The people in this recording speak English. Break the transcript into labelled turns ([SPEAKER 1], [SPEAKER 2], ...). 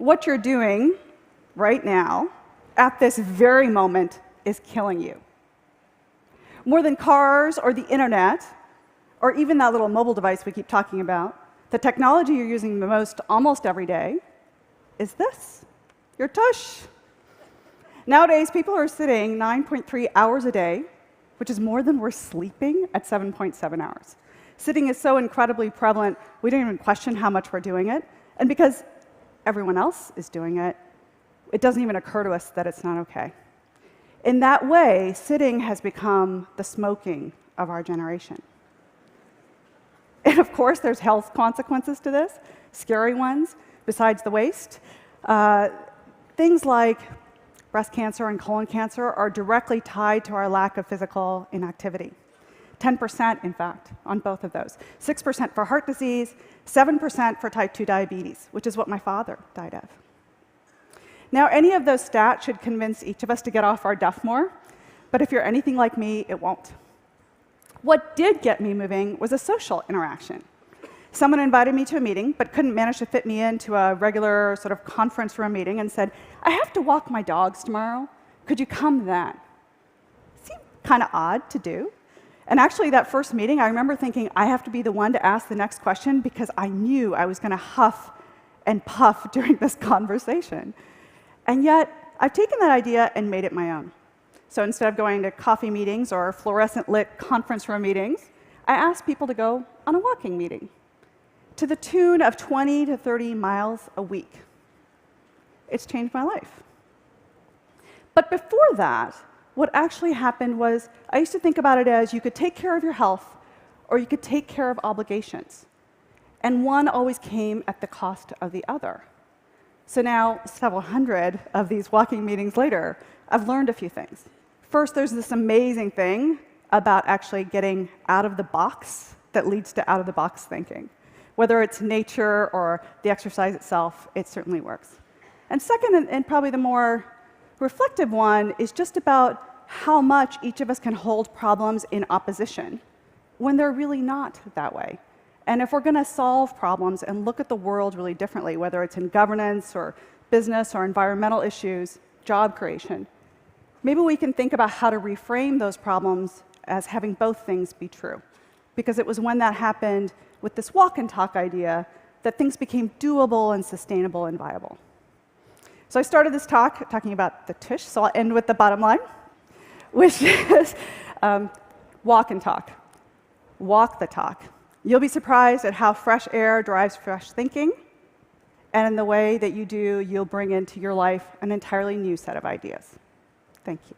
[SPEAKER 1] what you're doing right now, at this very moment, is killing you. More than cars or the internet, or even that little mobile device we keep talking about, the technology you're using the most almost every day is this, your tush. Nowadays, people are sitting 9.3 hours a day, which is more than we're sleeping at 7.7 hours. Sitting is so incredibly prevalent, we don't even question how much we're doing it. And because everyone else is doing it, it doesn't even occur to us that it's not OK. In that way, sitting has become the smoking of our generation. And of course, there's health consequences to this, scary ones, besides the waste. Things like breast cancer and colon cancer are directly tied to our lack of physical inactivity. 10%, in fact, on both of those. 6% for heart disease, 7% for type 2 diabetes, which is what my father died of. Now, any of those stats should convince each of us to get off our duff more, but if you're anything like me, it won't. What did get me moving was a social interaction. Someone invited me to a meeting, but couldn't manage to fit me into a regular sort of conference room meeting and said, I have to walk my dogs tomorrow. Could you come then? It seemed kind of odd to do. And actually, that first meeting, I remember thinking, I have to be the one to ask the next question because I knew I was going to huff and puff during this conversation. And yet, I've taken that idea and made it my own. So instead of going to coffee meetings or fluorescent-lit conference room meetings, I asked people to go on a walking meeting to the tune of 20 to 30 miles a week. It's changed my life. But before that, what actually happened was I used to think about it as you could take care of your health or you could take care of obligations. And one always came at the cost of the other. So now, several hundred of these walking meetings later, I've learned a few things. First, there's this amazing thing about actually getting out of the box that leads to out-of-the-box thinking. Whether it's nature or the exercise itself, it certainly works. And second, and probably the more reflective one, is just about how much each of us can hold problems in opposition when they're really not that way. And if we're going to solve problems and look at the world really differently, whether it's in governance or business or environmental issues, job creation, maybe we can think about how to reframe those problems as having both things be true. Because it was when that happened with this walk and talk idea that things became doable and sustainable and viable. So I started this talk talking about the tush, so I'll end with the bottom line, which is walk and talk. Walk the talk. You'll be surprised at how fresh air drives fresh thinking, and in the way that you do, you'll bring into your life an entirely new set of ideas. Thank you.